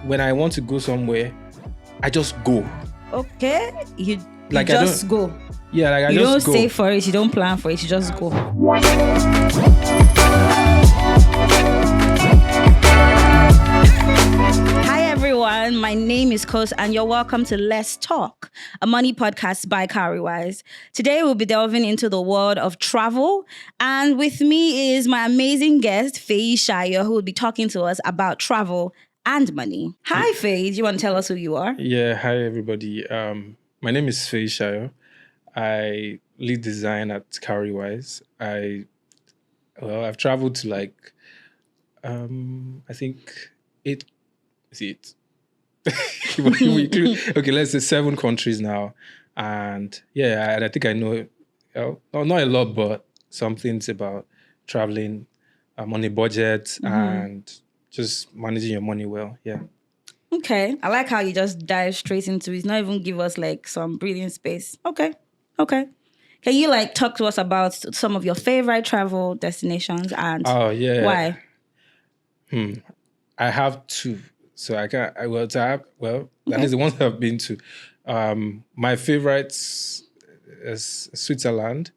when I want to go somewhere, I just go. Okay, you Like, just go. Yeah, like I You just don't go. save for it. You don't plan for it. You just go. Hi everyone, my name is Kos and you're welcome to Let's Talk, a money podcast by Cowrywise. Today we'll be delving into the world of travel, and with me is my amazing guest, Faye Shayo, who will be talking to us about travel and money. Hi Faye, do you want to tell us who you are? Yeah, hi everybody. My name is Faye Shayo. I lead design at Cowrywise. I've traveled to like I think 8. Is it? Okay, let's say 7 countries now, and yeah, I think I know, not a lot, but some things about traveling on a budget and just managing your money well. Yeah. Okay, I like how you just dive straight into it. Not even give us like some breathing space. Okay. Can you like talk to us about some of your favorite travel destinations and Oh yeah. why? I have 2, so I can't. That is the ones I've been to. My favorites is Switzerland,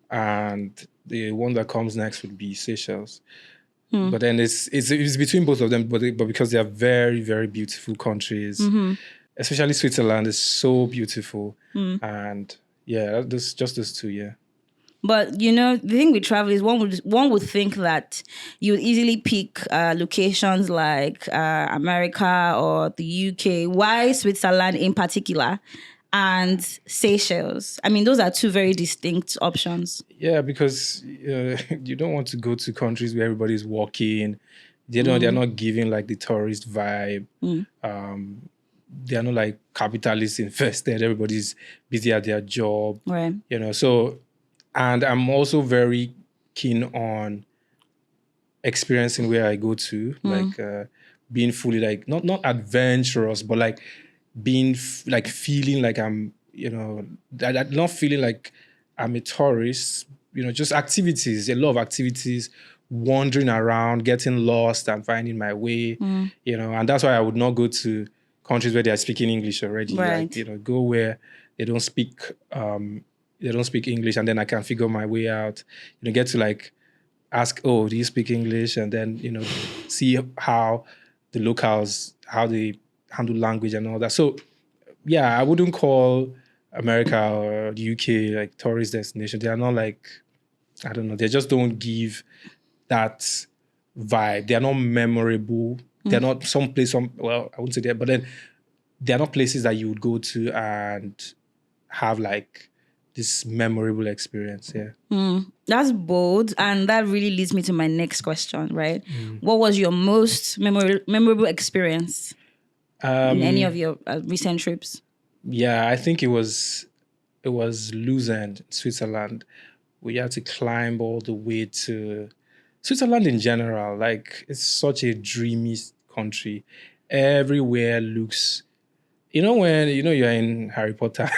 and the one that comes next would be Seychelles. But then it's between both of them, but because they are very, very beautiful countries, especially Switzerland is so beautiful, and yeah, just those 2, yeah. But you know, the thing with travel is one would think that you would easily pick locations like America or the UK. Why Switzerland in particular? And Seychelles. I mean, those are 2 very distinct options. Yeah, because you don't want to go to countries where everybody's walking. They're not giving like the tourist vibe. They are not like capitalist invested. Everybody's busy at their job. Right. So, and I'm also very keen on experiencing where I go to, like being fully like not adventurous, but like being like feeling like I'm, not feeling like I'm a tourist, just activities, a lot of activities, wandering around, getting lost and finding my way, and that's why I would not go to countries where they are speaking English already. Right. Like, go where they don't speak English, and then I can figure my way out, get to like ask, oh, do you speak English? And then, see how the locals, how they handle language and all that. So, yeah, I wouldn't call America or the UK like tourist destination. They are not like, I don't know, they just don't give that vibe. They are not memorable. They're not I wouldn't say that, but then they're not places that you would go to and have like this memorable experience. Yeah. That's bold, and that really leads me to my next question, right? What was your most memorable experience in any of your recent trips? Yeah, I think it was Lucerne, Switzerland. We had to climb all the way to Switzerland in general. Like, it's such a dreamy country. Everywhere looks, when you're in Harry Potter,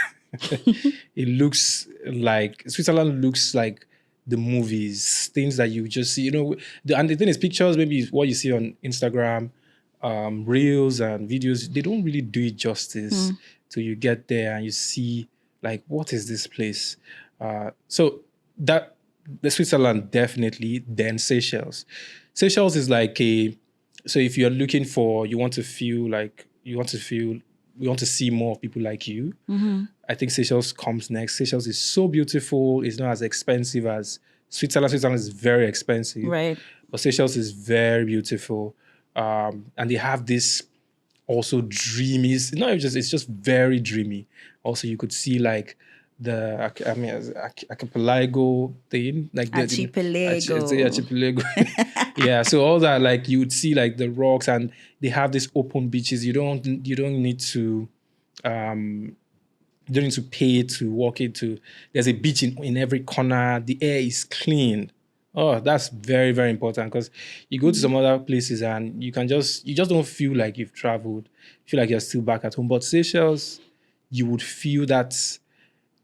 it looks like Switzerland looks like the movies, things that you just see, and the thing is, pictures, maybe what you see on Instagram, reels and videos, they don't really do it justice till you get there and you see like, what is this place? So that the Switzerland definitely, then Seychelles. Seychelles is like so if you're looking for, you want to see more people like you. I think Seychelles comes next. Seychelles is so beautiful. It's not as expensive as Switzerland. Switzerland is very expensive. Right. But Seychelles is very beautiful. And they have this also dreamy, it's just very dreamy. Also, you could see like the archipelago thing. Like archipelago. Yeah, so all that, like you would see like the rocks, and they have these open beaches. You don't need to pay to walk into. There's a beach in every corner. The air is clean. Oh, that's very, very important, because you go to some other places and you just don't feel like you've traveled. You feel like you're still back at home. But Seychelles, you would feel that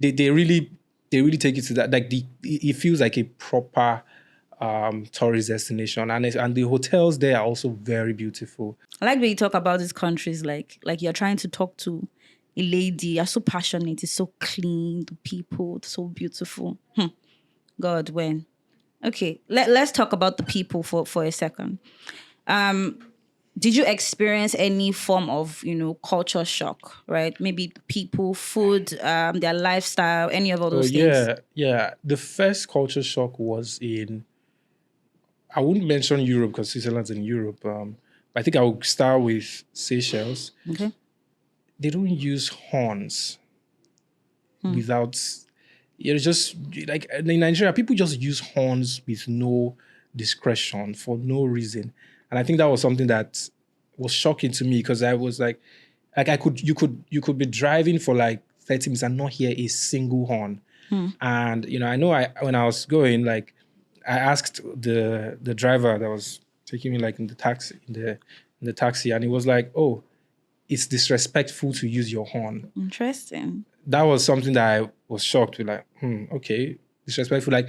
they really take it to that. Like it feels like a proper tourist destination, and the hotels there are also very beautiful. I like when you talk about these countries like you're trying to talk to a lady. You're so passionate. It's so clean. The people, so beautiful. God, when? Okay, let's talk about the people for a second. Did you experience any form of, culture shock, right? Maybe people, food, their lifestyle, any of all Oh those things? yeah. The first culture shock was in, I wouldn't mention Europe because Switzerland's in Europe. I think I would start with Seychelles. Okay. They don't use horns without, just like in Nigeria, people just use horns with no discretion for no reason. And I think that was something that was shocking to me because I was like you could be driving for like 30 minutes and not hear a single horn. And I know when I was going, like I asked the driver that was taking me like in the taxi, and he was like, "Oh, it's disrespectful to use your horn." Interesting. That was something that I was shocked with, like, okay, disrespectful. Like,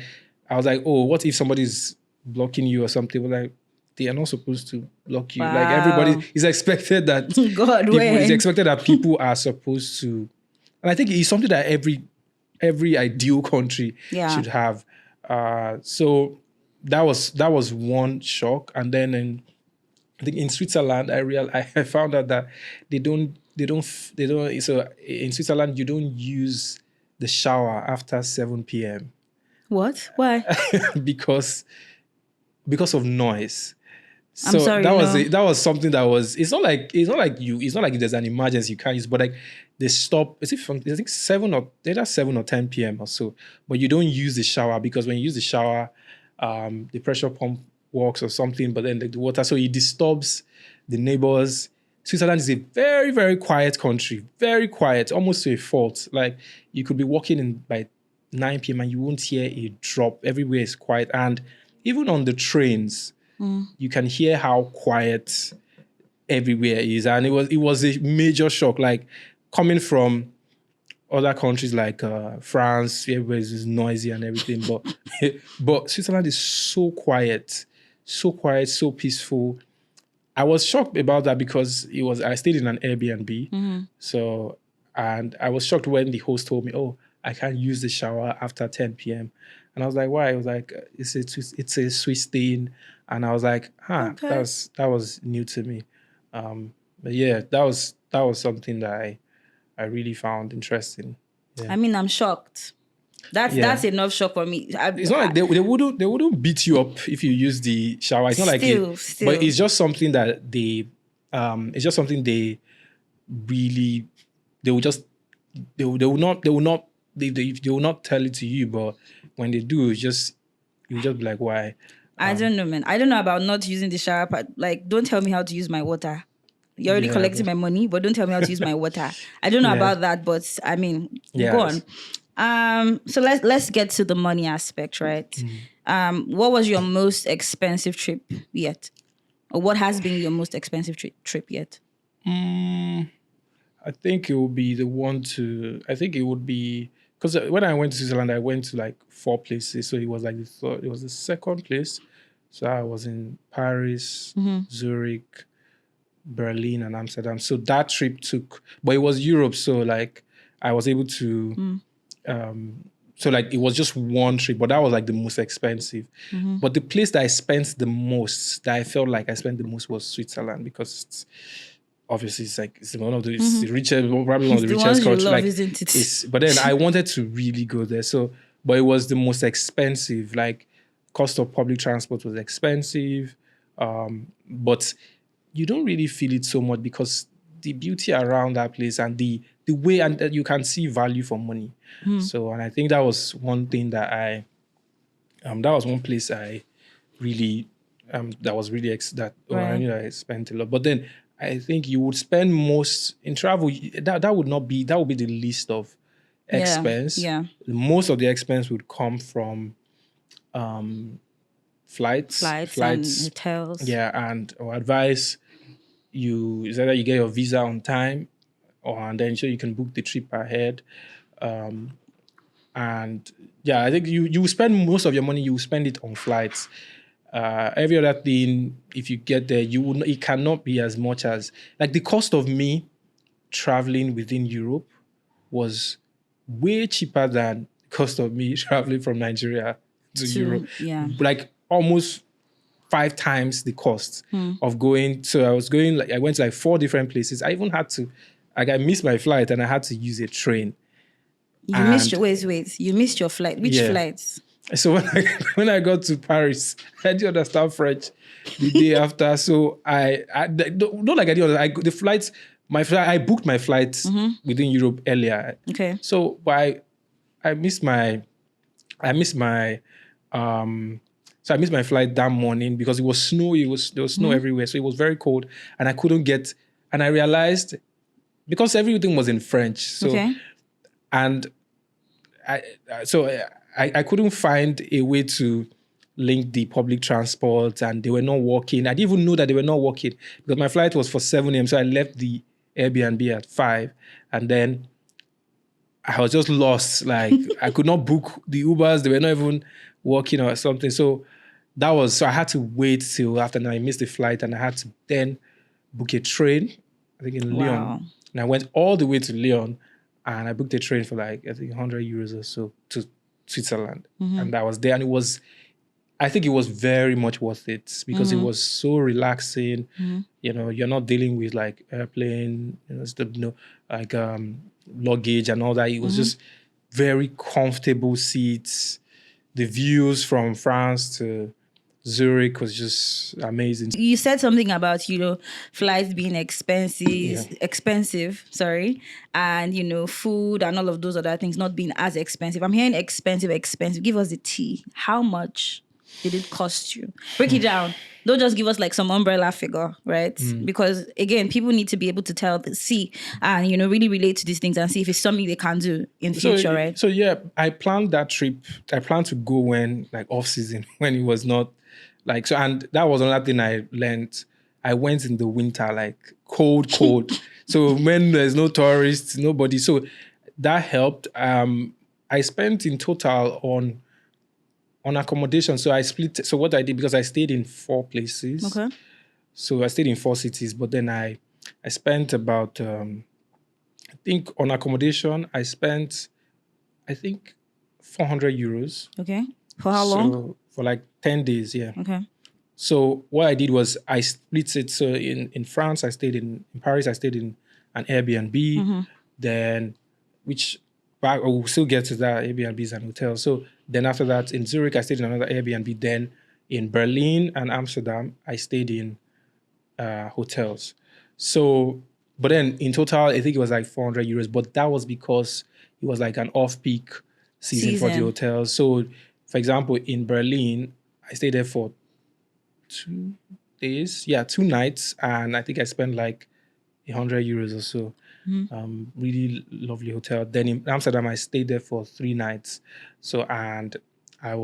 I was like, oh, what if somebody's blocking you or something? Well, like, they are not supposed to block you. Like, everybody Wow. is expected that God, when? people are supposed to, and I think it's something that every ideal country Yeah. should have. So that was one shock, and then I think in Switzerland, I found out that they don't. So in Switzerland, you don't use the shower after 7 p.m. What? Why? because of noise. I'm So sorry, that was something that was. It's not like there's an emergency you can't use, but like they stop. Is it from I think 7 or 10 p.m. or so? But you don't use the shower because when you use the shower, the pressure pump works or something, but then the water, so it disturbs the neighbors. Switzerland is a very, very quiet country, very quiet, almost to a fault. Like you could be walking in by 9 p.m. and you won't hear a drop. Everywhere is quiet. And even on the trains, you can hear how quiet everywhere is. And it was a major shock, like coming from other countries like France, everywhere is noisy and everything. But Switzerland is so quiet, so peaceful. I was shocked about that because I stayed in an Airbnb. So, and I was shocked when the host told me, "Oh, I can't use the shower after 10 p.m." And I was like, "Why?" I was like, it's a Swiss thing." And I was like, Okay. that was new to me. But yeah, that was something that I really found interesting. Yeah. I mean, I'm shocked. That's enough shock for me. It's not like they wouldn't beat you up if you use the shower. It's not like Still. but it's just something that it's just something they really they will just they will not tell it to you, but when they do, you just be like, why? I don't know, man. I don't know about not using the shower part. Like, don't tell me how to use my water. You're already Yeah, collecting my money, but don't tell me how to use my water. I don't know Yeah. about that, but I mean, Yeah, go on. So let's get to the money aspect, right? What was your most expensive trip yet? Or what has been your most expensive trip yet? I think it would be because when I went to Switzerland, I went to like 4 places. So it was like it was the second place. So I was in Paris, Zurich, Berlin, and Amsterdam. So that trip but it was Europe. So like I was able to, so like it was just one trip, but that was like the most expensive. But the place that I spent the most, that I felt like I spent the most, was Switzerland, because obviously it's one of the it's the richest, probably one of the The richest ones you countries. love, Like isn't it? but then I wanted to really go there. So, but it was the most expensive. Like cost of public transport was expensive, but you don't really feel it so much because the beauty around that place and the way, and that you can see value for money. So, and I think that was one thing that that was one place I really that was really I Right. knew that I spent a lot. But then I think you would spend most in travel. That would be the least of expense. Yeah. Most of the expense would come from flights, And hotels. yeah, and or advice is either you get your visa on time, and then so you can book the trip ahead. And yeah, I think you spend most of your money, you spend it on flights. Every other thing, if you get there, it cannot be as much as like the cost of me traveling within Europe was way cheaper than the cost of me traveling from Nigeria to Europe. Yeah. Like almost 5 times the cost of going. So I went to like 4 different places. I even had to, like I missed my flight and I had to use a train. You missed your wait. You missed your flight. Which flights? So when I got to Paris, I didn't understand French the day after. So not like I didn't understand. I booked my flights within Europe earlier. Okay. So I missed my so I missed my flight that morning because it was snowy. There was snow everywhere, so it was very cold, and I couldn't get. And I realized because everything was in French, so and I couldn't find a way to link the public transport, and they were not working. I didn't even know that they were not working because my flight was for 7 a.m. So I left the Airbnb at 5, and then I was just lost. Like I could not book the Ubers; they were not even working or something. So I had to wait till after, and I missed the flight, and I had to then book a train. I think in Lyon, and I went all the way to Lyon, and I booked a train for like I think 100 euros or so to Switzerland, and I was there, and I think it was very much worth it because it was so relaxing. You know, you're not dealing with like airplane, like luggage and all that. It was just very comfortable seats. The views from France to Zurich was just amazing. You said something about, flights being expensive, sorry. And, food and all of those other things not being as expensive. I'm hearing expensive. Give us the tea. How much did it cost you? Break it down. Don't just give us like some umbrella figure, right? Because again, people need to be able to see and, really relate to these things and see if it's something they can do in future, right? So yeah, I planned that trip. I planned to go when like off season, when it was not like, so, and that was another thing I learned. I went in the winter, like cold. So when there's no tourists, nobody. So that helped. I spent in total on accommodation. So I split. So what I did, because I stayed in 4 places. Okay. So I stayed in 4 cities, but then I spent about, I think on accommodation, I spent, 400 euros. Okay. For how long? So for like 10 days, yeah. Okay. So what I did was I split it. So in France, I stayed in Paris, I stayed in an Airbnb. Then, I will still get to that, Airbnbs and hotels. So then after that, in Zurich, I stayed in another Airbnb. Then in Berlin and Amsterdam, I stayed in hotels. So, but then in total, I think it was like 400 euros. But that was because it was like an off-peak season for the hotels. So, for example, in Berlin, I stayed there for 2 days. Yeah, 2 nights. And I think I spent like 100 euros or so. Really lovely hotel. Then in Amsterdam, I stayed there for 3 nights. So, and I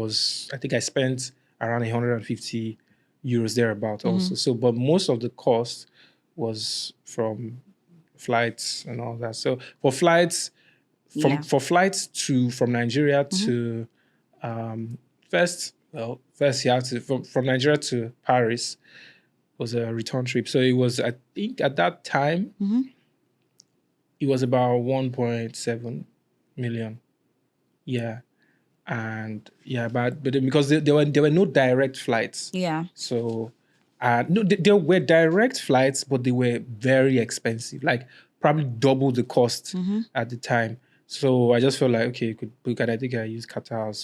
think I spent around 150 euros thereabout also. So, but most of the cost was from flights and all that. So for flights, from Nigeria to, first you have to, from Nigeria to Paris was a return trip. So it was, I think at that time, it was about 1.7 million. Yeah. And yeah, but because there were no direct flights. Yeah. So no, there were direct flights, but they were very expensive, like probably double the cost at the time. So I just felt like, okay, you could book, and I think I used Qatar.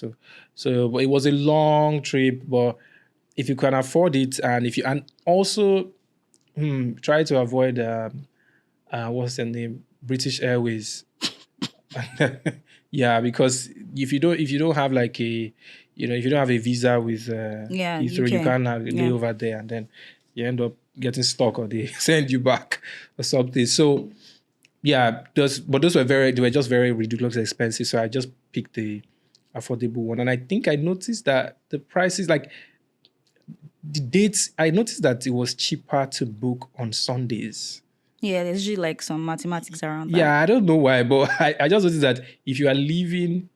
So but it was a long trip, but if you can afford it, and also try to avoid what's the name? British Airways. Yeah, because if you don't have like if you don't have a visa with Heathrow, you can't lay over there, and then you end up getting stuck, or they send you back or something. So yeah, those were just very ridiculously expensive. So I just picked the affordable one, and I think I noticed that the prices, like the dates, I noticed that it was cheaper to book on Sundays. Yeah, there's usually like some mathematics around that. Yeah, I don't know why, but I just noticed that if you are leaving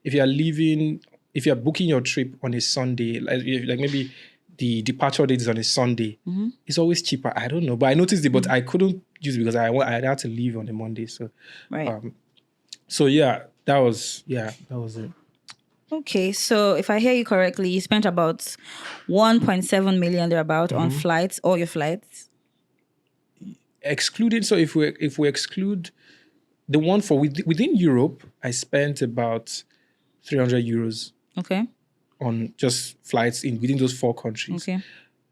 if you're booking your trip on a Sunday, like maybe the departure date is on a Sunday, it's always cheaper. I don't know, but I noticed it, but I couldn't use it because I had to leave on a Monday. So, Right. So that was it. Okay, so if I hear you correctly, you spent about 1.7 million thereabout on flights, all your flights. Excluding, so if we exclude the one for within Europe, I spent about 300 euros Okay. on just flights within those 4 countries. Okay.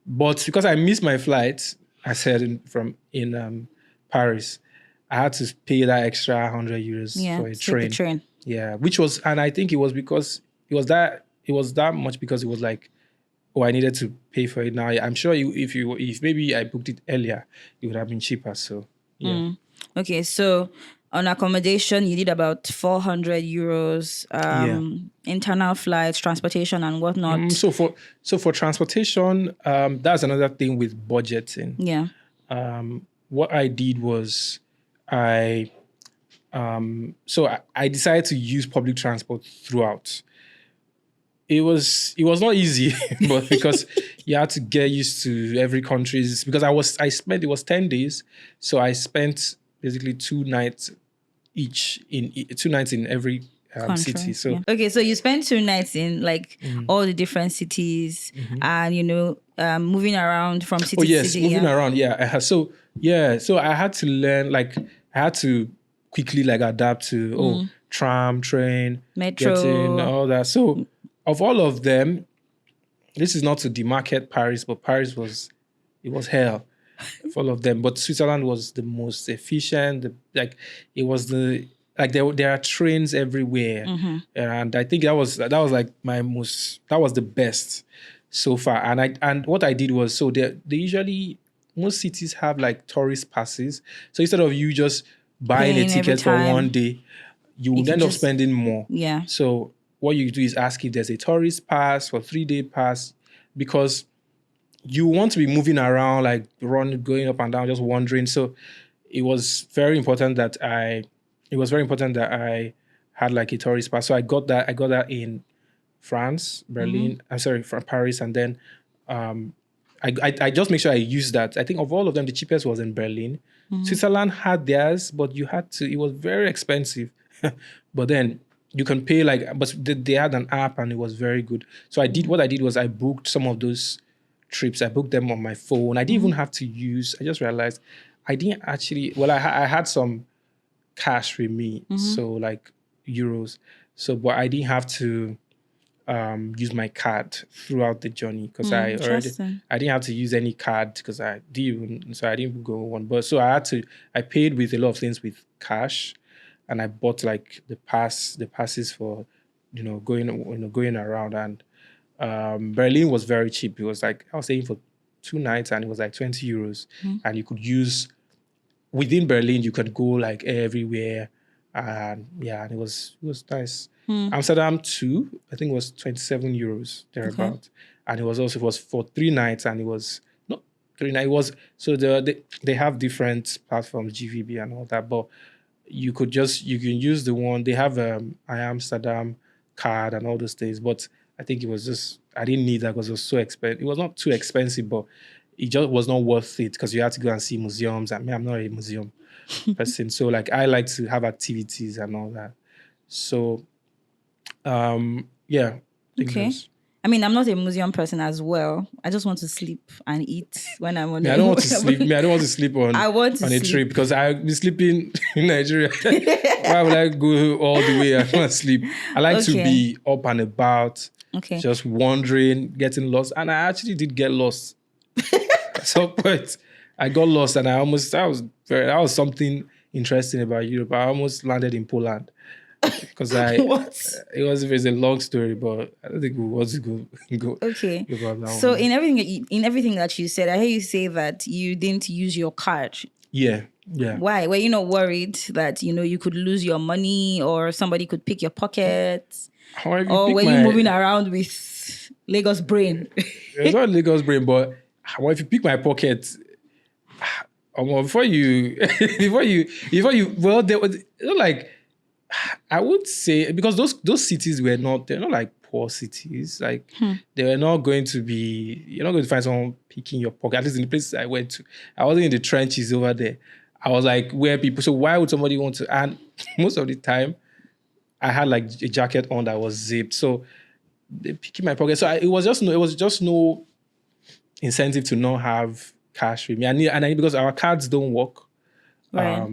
But because I missed my flight, I said in Paris, I had to pay that extra 100 euros for a take the train. train. Yeah, which was, and I think it was because it was that much because it was like, I needed to pay for it now. I'm sure if maybe I booked it earlier, it would have been cheaper. So yeah. Okay, so on accommodation, you did about 400 euros, internal flights, transportation, and whatnot. So for transportation, that's another thing with budgeting. Yeah. What I did was I decided to use public transport throughout. It was not easy, but because you had to get used to every country's, because it was 10 days, so I spent basically 2 nights in every city. So okay, so you spent 2 nights in like all the different cities, and moving around from city to city. Moving around. Yeah. So I had to learn, like I had to quickly like adapt to tram, train, metro, getting all that. So of all of them, this is not to demarket Paris, but Paris was hell for all of them. But Switzerland was the most efficient. There are trains everywhere, and I think that was like that was the best so far. And what I did was, so they usually, most cities have like tourist passes. So instead of you just buying a ticket for one day, you would end up spending more. Yeah. So what you do is ask if there's a tourist pass or 3-day pass, because you want to be moving around, like going up and down, just wandering. So it was very important that I had like a tourist pass. So I got that in France, Berlin. I'm sorry, from Paris, and then I just make sure I use that. I think of all of them, the cheapest was in Berlin. Switzerland had theirs, but it was very expensive. But then you can pay but they had an app and it was very good. So what I did was I booked some of those trips. I booked them on my phone. I didn't even have to use, I just realized I didn't actually, I had some cash with me. So like euros. So, but I didn't have to use my card throughout the journey because I didn't have to use any card because I didn't go one. But so I paid with a lot of things with cash, and I bought like the passes for, going around. And Berlin was very cheap. It was like, I was saying, for 2 nights, and it was like 20 euros. And you could use, within Berlin, you could go like everywhere. And and it was nice. Amsterdam too, I think it was 27 euros thereabout. Okay. And it was for 3 nights, and it was not 3 nights. It was, so they have different platforms, GVB and all that, but you can use the one they have, Amsterdam card and all those things. But I think it was just, I didn't need that because it was so expensive. It was not too expensive, but it just was not worth it because you had to go and see museums. I mean, I'm not a museum person, so like I like to have activities and all that. So okay. I mean, I'm not a museum person as well. I just want to sleep and eat when I'm on. I don't want to sleep. I don't want to sleep on a trip because I'll be sleeping in Nigeria. Why would I go all the way? I don't want to sleep. I like to be up and about, just wandering, getting lost. And I actually did get lost. At some point, I got lost, and that was something interesting about Europe. I almost landed in Poland. Because it was a long story, but I don't think we want to go. Okay. So in everything that you said, I hear you say that you didn't use your card. Yeah. Why? Were you not worried that you could lose your money or somebody could pick your pockets? Or were you moving around with Lagos brain? It's not Lagos brain, but if you pick my pocket, before you, well, there was like. I would say because those cities they're not like poor cities. Like they were not going to be, you're not going to find someone picking your pocket. At least in the places I went to, I wasn't in the trenches over there. I was like where people. So why would somebody want to? And most of the time, I had like a jacket on that was zipped. So they picking my pocket. So it was just no incentive to not have cash with me. And because our cards don't work Right.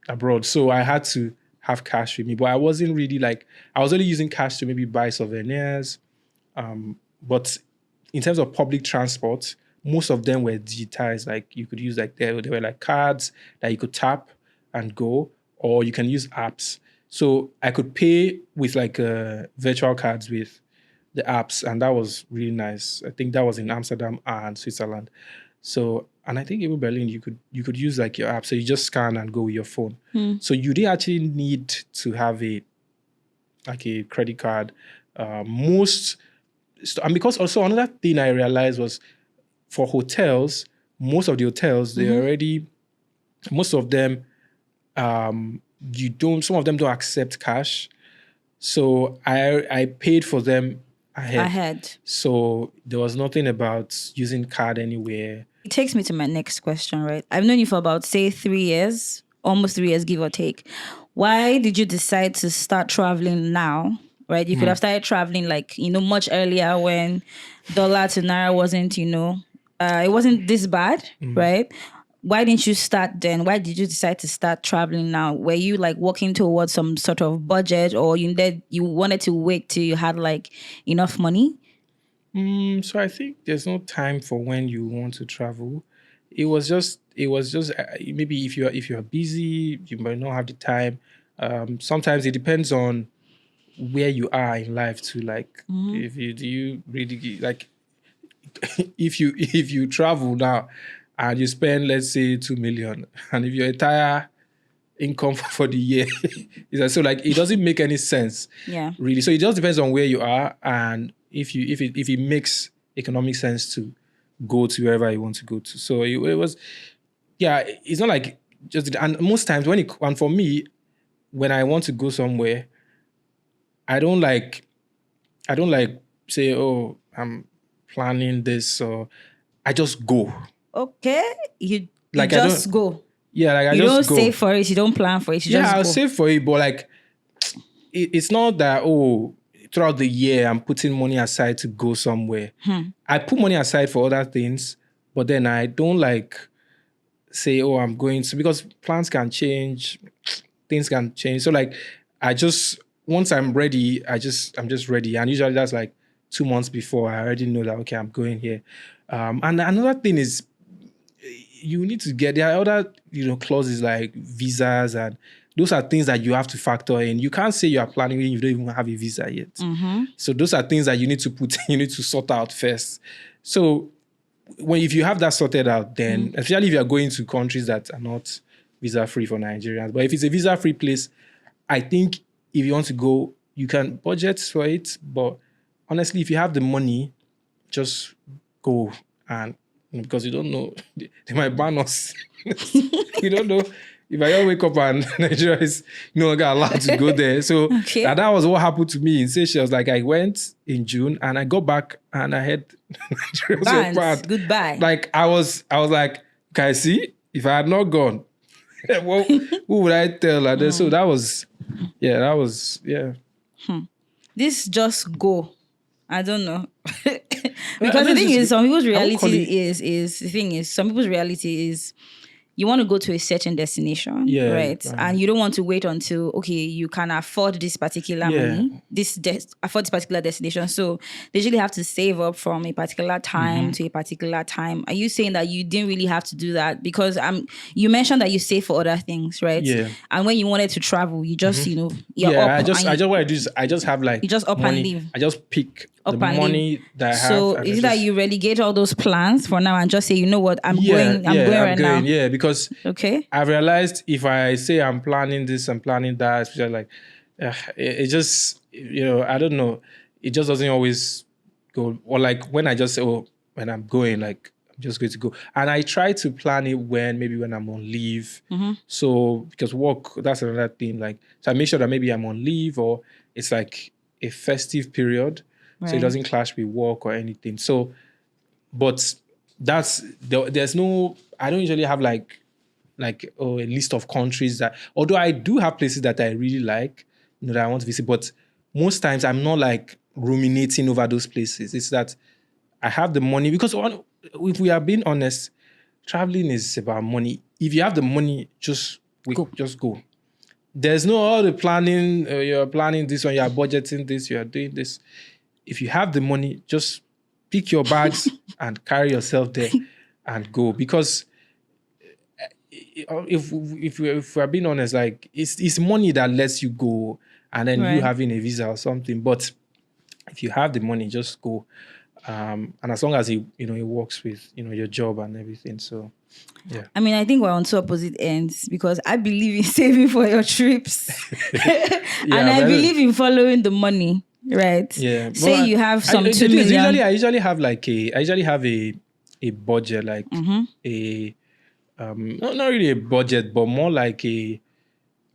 abroad. So I had to have cash with me. But I wasn't really like, I was only using cash to maybe buy souvenirs. But in terms of public transport, most of them were digitized. Like you could use like, they were like cards that you could tap and go, or you can use apps. So I could pay with like virtual cards with the apps, and that was really nice. I think that was in Amsterdam and Switzerland. So, and I think even Berlin, you could use like your app. So you just scan and go with your phone. So you didn't actually need to have a credit card. And because also another thing I realized was for hotels, most of the hotels most of them some of them don't accept cash. So I paid for them ahead. So there was nothing about using card anywhere. It takes me to my next question, right? I've known you for about, say, 3 years, almost 3 years, give or take. Why did you decide to start traveling now, right? You could have started traveling like, much earlier when dollar to naira wasn't, it wasn't this bad, right? Why didn't you start then? Why did you decide to start traveling now? Were you like working towards some sort of budget, or you wanted to wait till you had like enough money? So I think there's no time for when you want to travel. It was just maybe if you're busy, you might not have the time. Sometimes it depends on where you are in life too. Like if you do you really like if you travel now and you spend, let's say, 2 million, and if your entire income for the year is like, so like it doesn't make any sense. Yeah. Really. So it just depends on where you are and if it makes economic sense to go to wherever you want to go to. So it was, yeah, it's not like just, and most times and for me, when I want to go somewhere, I don't like say, oh, I'm planning this, or I just go. Okay. You Like just go. Yeah, like You I don't just go. save for it. You don't plan for it. You just I'll go. save for it, but like it's not that throughout the year I'm putting money aside to go somewhere. I put money aside for other things, but then I don't like say, oh, I'm going to, because plans can change, things can change. So like once I'm ready, I'm just ready. And usually that's like 2 months before I already know that, okay, I'm going here. And another thing is you need to there are other, clauses like visas, and those are things that you have to factor in. You can't say you are planning when you don't even have a visa yet. So those are things that you need to sort out first. So if you have that sorted out, then especially if you are going to countries that are not visa free for Nigerians, but if it's a visa free place, I think if you want to go, you can budget for it. But honestly, if you have the money, just go, and because you don't know, they might ban us. You don't know. If I don't wake up and Nigeria is no longer allowed to go there. So that was what happened to me in Seychelles. Like I went in June and I got back and I had Nigeria was so bad. Goodbye. Like I was like, can I see? If I had not gone, well, who would I tell? Like so that was. This just go. I don't know. Because the thing is, some people's reality is you want to go to a certain destination, right? And you don't want to wait until, okay, you can afford this particular money, afford this particular destination. So they usually have to save up from a particular time to a particular time. Are you saying that you didn't really have to do that? Because you mentioned that you save for other things, right? Yeah. And when you wanted to travel, you just, you're up. What I do is I just have like you just up money. and leave. I just pick the money that I have. So is it that you relegate all those plans for now and just say, you know what, I'm going right now? Yeah, because I've realized if I say I'm planning this, I'm planning that, especially like it just, I don't know, it just doesn't always go. Or like when I just say, oh, when I'm going, like I'm just going to go. And I try to plan it when I'm on leave. So because work, that's another thing. Like, so I make sure that maybe I'm on leave or it's like a festive period. So it doesn't clash with work or anything. So, but there's no, I don't usually have like a list of countries that, although I do have places that I really like, that I want to visit, but most times I'm not like ruminating over those places. It's that I have the money, because if we are being honest, traveling is about money. If you have the money, just go. There's no the planning. You're planning this one. You are budgeting this. You are doing this. If you have the money, just pick your bags and carry yourself there and go. Because if we're being honest, like it's money that lets you go, and then you having a visa or something. But if you have the money, just go. And as long as it works with your job and everything. So yeah. I mean, I think we're on two opposite ends, because I believe in saving for your trips, and I believe in following the money. Right. Yeah. Say you have some 2 million. I usually have a budget, like a not really a budget, but more like an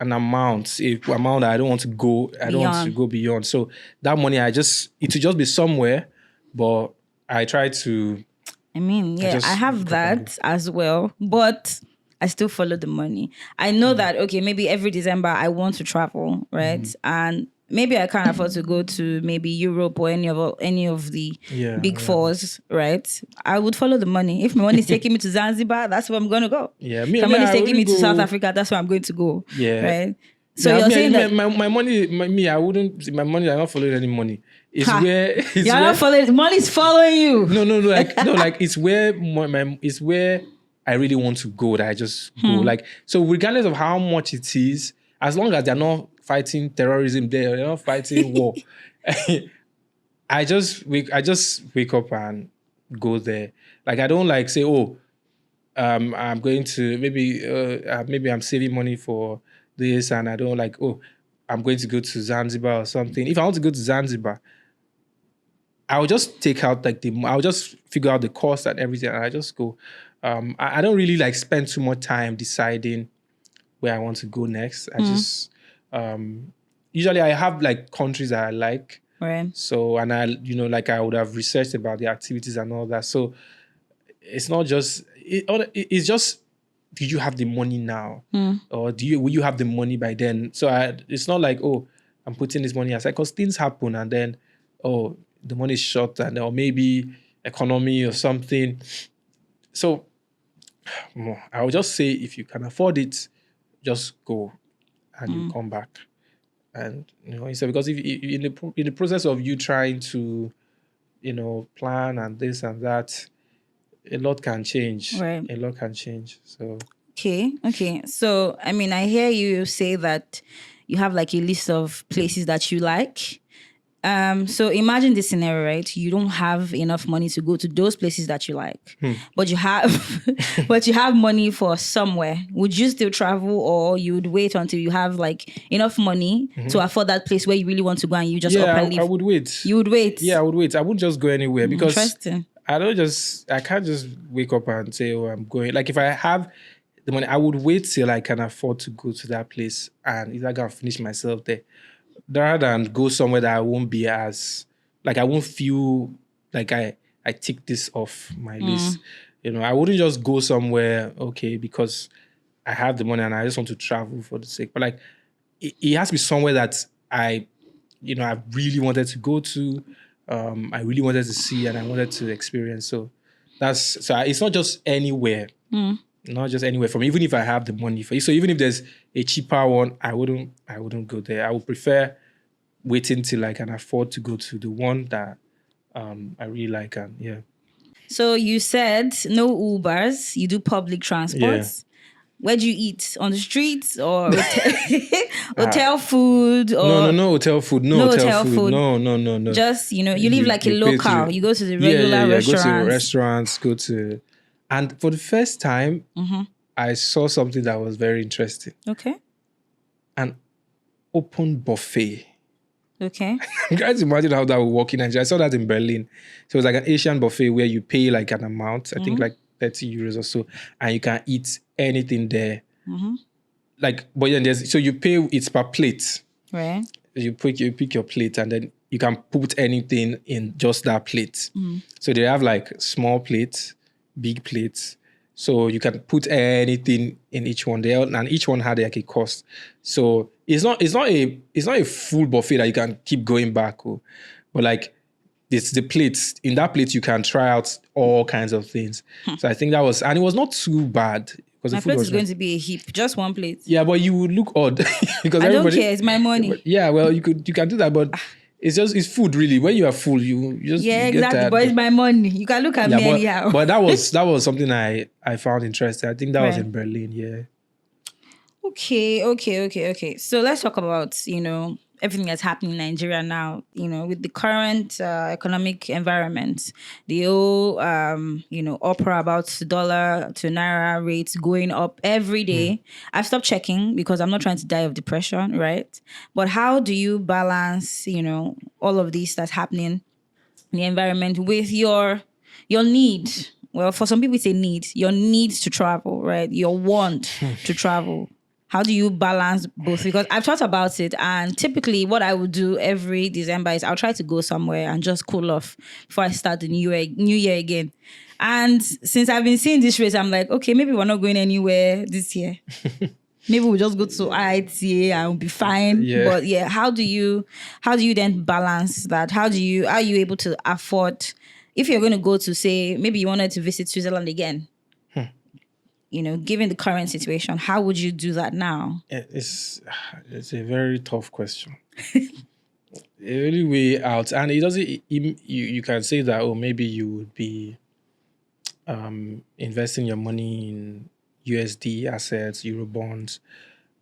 amount that I don't want to go. I don't want to go beyond. So that money, it will just be somewhere, but I try to. I mean, yeah, I have that as well, but I still follow the money. I know that, okay, maybe every December I want to travel, right? And maybe I can't afford to go to maybe Europe or any of the big fours, right? I would follow the money. If my money is taking me to Zanzibar, that's where I'm going to go. Yeah, if my money is taking me to South Africa, that's where I'm going to go. Yeah, right. So you're saying that my money, I wouldn't. My money, I'm not following any money. It's you're not following. Money's following you. No, like it's where it's where I really want to go. That I just go. Like, so regardless of how much it is, as long as they're not fighting terrorism there, they're not fighting war. I just wake up and go there. Like, I don't like say, I'm going to maybe I'm saving money for this, and I don't like, I'm going to go to Zanzibar or something. If I want to go to Zanzibar, I'll just take out I'll just figure out the cost and everything, and I just go. I don't really like spend too much time deciding where I want to go next. I just usually I have like countries that I like. Right. So, and I I would have researched about the activities and all that. So it's not just it's just, do you have the money now, or will you have the money by then? So it's not like, I'm putting this money aside, because things happen, and then the money is short, and or maybe economy or something. So I would just say, if you can afford it, just go and you come back. And instead, because if in the process of you trying to plan and this and that, a lot can change. Right. A lot can change. So okay. So I mean, I hear you say that you have like a list of places that you like. So imagine this scenario, right? You don't have enough money to go to those places that you like, but you have money for somewhere. Would you still travel, or you would wait until you have like enough money to afford that place where you really want to go, and you just up and leave? I would wait. You would wait? Yeah, I would wait. I wouldn't just go anywhere, because Interesting. I can't just wake up and say, I'm going. Like, if I have the money, I would wait till I can afford to go to that place, and if I can finish myself there, rather than go somewhere that I won't be as, like, I won't feel like I tick this off my list. I wouldn't just go somewhere, because I have the money and I just want to travel for the sake. But like, it has to be somewhere that I really wanted to go to, I really wanted to see, and I wanted to experience. So it's not just anywhere. Not just anywhere from, even if I have the money for it. So even if there's a cheaper one, I wouldn't go there. I would prefer waiting till I can afford to go to the one that I really like. And yeah. So you said no Ubers, you do public transports. Where do you eat? On the streets, or hotel food? Or No hotel food. No hotel food. No. Just, you live like a local. You go to the regular restaurants. Go to restaurants, and for the first time, I saw something that was very interesting. Okay. An open buffet. Okay. I'm trying to imagine how that would work in Nigeria. I saw that in Berlin. So it was like an Asian buffet where you pay like an amount, I think like 30 euros or so, and you can eat anything there. Like, but then so you pay, it's per plate. Right. You pick your plate, and then you can put anything in just that plate. So they have like small plates, big plates. So you can put anything in each one there, and each one had like a cost. So it's not a full buffet that you can keep going back. But like it's the plates. In that plate, you can try out all kinds of things. So I think that was, and it was not too bad. Because My the food plate was is going to be a heap, just one plate. yeah, but you would look odd because I don't everybody. care. It's my money. Yeah, well, you can do that, but it's food really. When you are full, you just Yeah, you get exactly. tired. But it's my money. You can look at me anyhow. But that was something I found interesting. I think that was Right. in Berlin. Yeah. Okay. So let's talk about, everything that's happening in Nigeria now, with the current economic environment, the whole, opera about dollar to naira rates going up every day. I've stopped checking because I'm not trying to die of depression, right? But how do you balance, all of this that's happening in the environment with your need? Well, for some people it's a need, your need to travel, right? Your want to travel. How do you balance both? Because I've thought about it, and typically what I would do every December is I'll try to go somewhere and just cool off before I start the new year again. And since I've been seeing this race, I'm like, okay, maybe we're not going anywhere this year. Maybe we'll just go to IITA and we'll be fine. Yeah. But yeah, how do you then balance that? Are you able to afford, if you're going to go to, say, maybe you wanted to visit Switzerland again, given the current situation, how would you do that now? It's a very tough question. The only way out, and it doesn't. You can say that, oh, maybe you would be investing your money in USD assets, Euro bonds,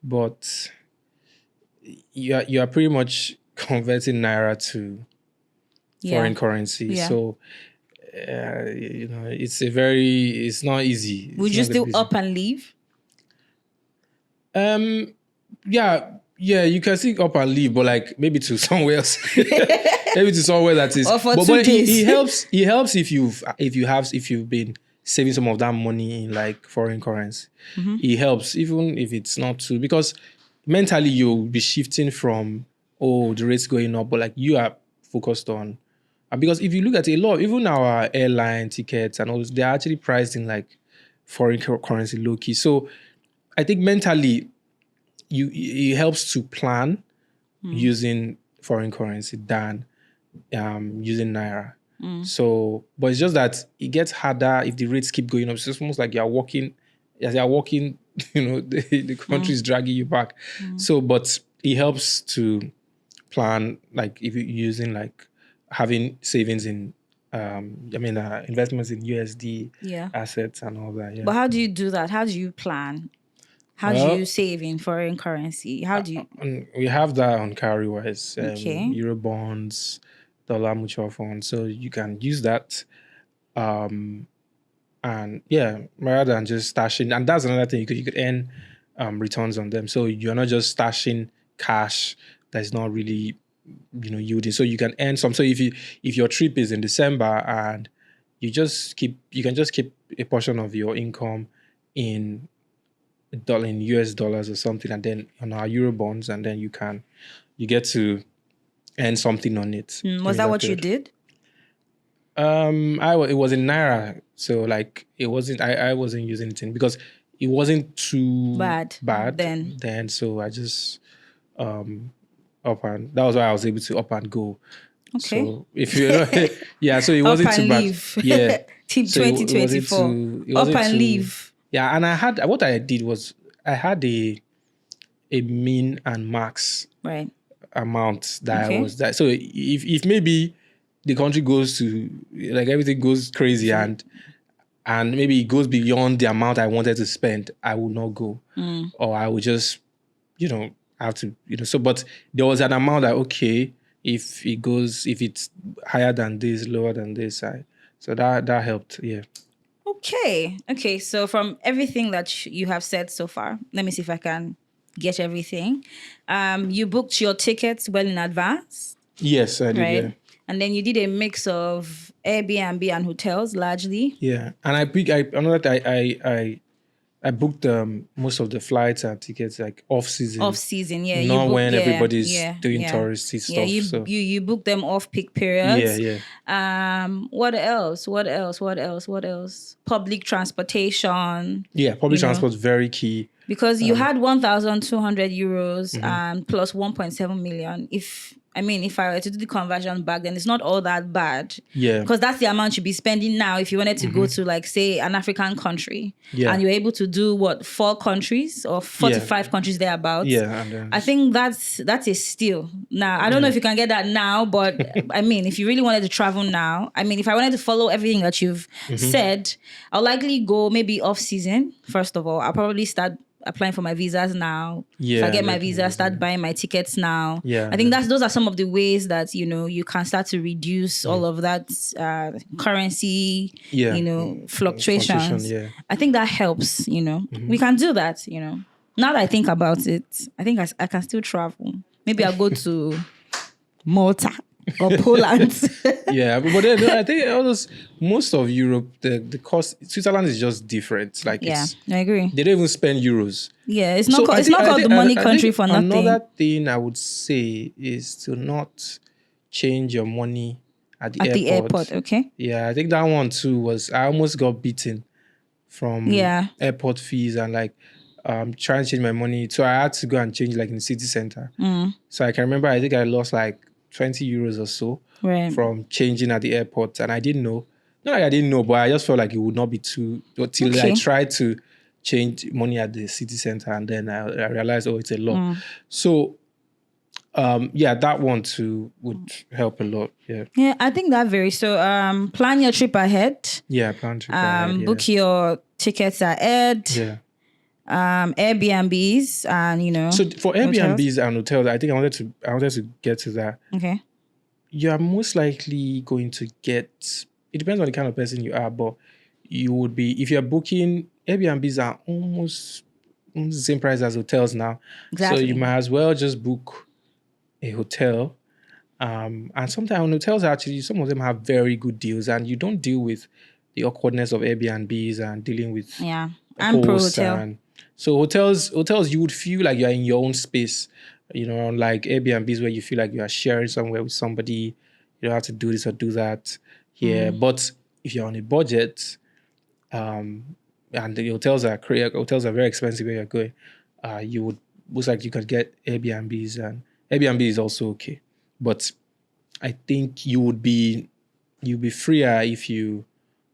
but you are pretty much converting naira to foreign currency. Yeah. So it's not easy. Would you still up and leave? Yeah, you can still up and leave, but like maybe to somewhere else. Maybe to somewhere that is. Or for but 2 days. It helps if you've been saving some of that money in like foreign currency. It helps even if it's not too, because mentally you'll be shifting from the rates going up, but like you are focused on. And because if you look at a lot, even our airline tickets and all those, they're actually priced in like foreign currency low key. So I think mentally it helps to plan using foreign currency than using naira. So, but it's just that it gets harder if the rates keep going up. It's just almost like you're walking, the country is dragging you back. So, but it helps to plan, like if you're using like having savings in investments in USD assets and all that. Yeah. But how do you do that? How do you plan? How do you save in foreign currency? How do you? We have that on Cowrywise, Okay. Euro bonds, dollar mutual funds. So you can use that. And yeah, rather than just stashing. And that's another thing, you could earn returns on them. So you're not just stashing cash that's not really yielding. So you can earn some. So if your trip is in December and you can just keep a portion of your income in US dollars or something, and then on our Euro bonds, and then you get to earn something on it. Was that what you did? It was in naira, so like it wasn't. I wasn't using it because it wasn't too bad then. So I just up, and that was why I was able to up and go. Okay. So if so it wasn't too bad. Leave. Yeah. Team 2024. Up and leave. Yeah, and what I did was I had a min and max amount that I was that. So if maybe the country goes to like everything goes crazy and maybe it goes beyond the amount I wanted to spend, I will not go, or I would just have to So, but there was an amount that if it's higher than this, lower than this, so that helped. Yeah. Okay. So from everything that you have said so far, let me see if I can get everything. You booked your tickets well in advance, Yes, I did. right? Yeah. And then you did a mix of Airbnb and hotels largely. Yeah, and I know that I booked most of the flights and tickets like off season, Off season, yeah. You not book, when yeah, everybody's yeah, doing yeah. touristy Yeah, stuff. So you book them off peak yeah, periods. yeah, What else? What else? What else? What else? Public transportation. yeah. Public You know, transport is very key. because you had 1,200 euros Mm-hmm. plus 1.7 million. If I were to do the conversion back then, it's not all that bad. Yeah, Because that's the amount you'd be spending now if you wanted to go to, like, say, an African country. Yeah. And you're able to do, 4 countries or 45 countries thereabouts. yeah, and then I think that's a steal. Now, I don't know if you can get that now, but if you really wanted to travel now, if I wanted to follow everything that you've said, I'll likely go maybe off season. First of all, I'll probably start applying for my visas now. If I get my visa, start buying my tickets now. Yeah, I think those are some of the ways that you can start to reduce all of that currency, fluctuations. Yeah. I think that helps. We can do that. Now that I think about it, I think I can still travel. Maybe I'll go to Malta or Poland. Yeah, but then, I think most of Europe, the cost, Switzerland is just different. Like, Yeah, I agree. they don't even spend euros. Yeah, it's not called the money country for nothing. Another thing I would say is to not change your money at the airport. The airport, okay. Yeah, I think that one too I almost got beaten from airport fees and like trying to change my money. So I had to go and change like in the city center. So I can remember, I think I lost like 20 euros or so from changing at the airport. And I didn't know. Not like I didn't know, but I just felt like it would not be too, until I tried to change money at the city center. And then I realized, it's a lot. So, that one too would help a lot. Yeah. Yeah, I think that varies. So, plan your trip ahead. Yeah, plan trip ahead. Book your tickets ahead. Yeah. Airbnbs and So for Airbnbs and hotels, I think I wanted to get to that. Okay. You are most likely going to get. It depends on the kind of person you are, but you would be, if you're booking. Airbnbs are almost the same price as hotels now. Exactly. So you might as well just book a hotel. And sometimes hotels actually, some of them have very good deals, and you don't deal with the awkwardness of Airbnbs and dealing with I'm pro hosts hotel. So hotels, you would feel like you're in your own space, like Airbnbs where you feel like you are sharing somewhere with somebody. You don't have to do this or do that. Yeah, but if you're on a budget, and the hotels are very expensive where you're going, you would most likely you could get Airbnbs, and Airbnb is also okay. But I think you'll be freer if you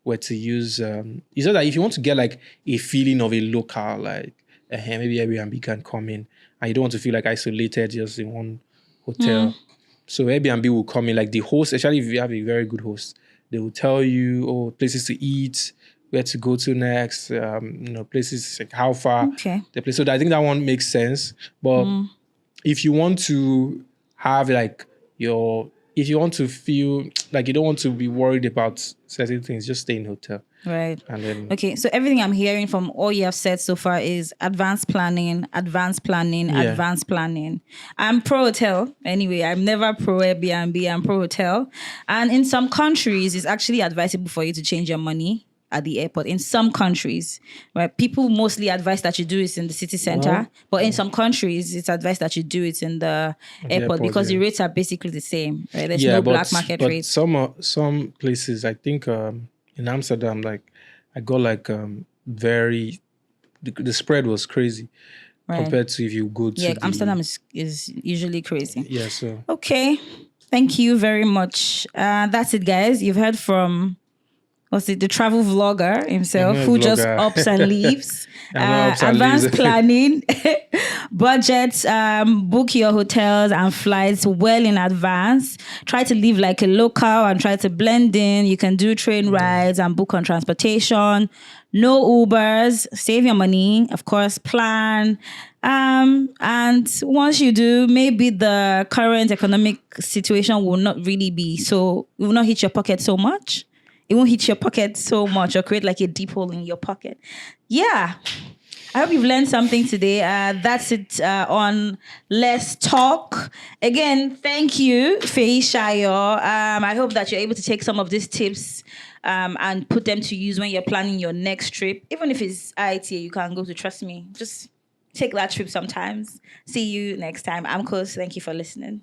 were to use it's not that if you want to get like a feeling of a local, like maybe Airbnb can come in, and you don't want to feel like isolated just in one hotel. So Airbnb will come in, like the host, especially if you have a very good host, they will tell you places to eat, where to go to next, places like how far the place. So I think that one makes sense. But if you want to have if you want to feel like you don't want to be worried about certain things, just stay in hotel. Right. And then so everything I'm hearing from all you have said so far is advanced planning. I'm pro hotel. Anyway, I'm never pro Airbnb. I'm pro hotel. And in some countries, it's actually advisable for you to change your money at the airport. In some countries, right, people mostly advise that you do it in the city center, but in some countries, it's advised that you do it in the airport because the rates are basically the same. Right? There's no black market rates. Some places, I think in Amsterdam, like I got like the spread was crazy compared to if you go to Amsterdam is usually crazy. Yeah. So okay, thank you very much. That's it, guys. You've heard from. The travel vlogger himself who just ups and leaves. Advanced planning, budgets, book your hotels and flights well in advance. Try to live like a local and try to blend in. You can do train rides and book on transportation. No Ubers. Save your money. Of course, plan. And once you do, maybe the current economic situation will not really be so, it will not hit your pocket so much. It won't hit your pocket so much or create like a deep hole in your pocket. Yeah. I hope you've learned something today. That's it on Let's Talk. Again, thank you, Faye Shayo. I hope that you're able to take some of these tips and put them to use when you're planning your next trip. Even if it's IITA, you can go to. Trust me. Just take that trip sometimes. See you next time. I'm Kos. Thank you for listening.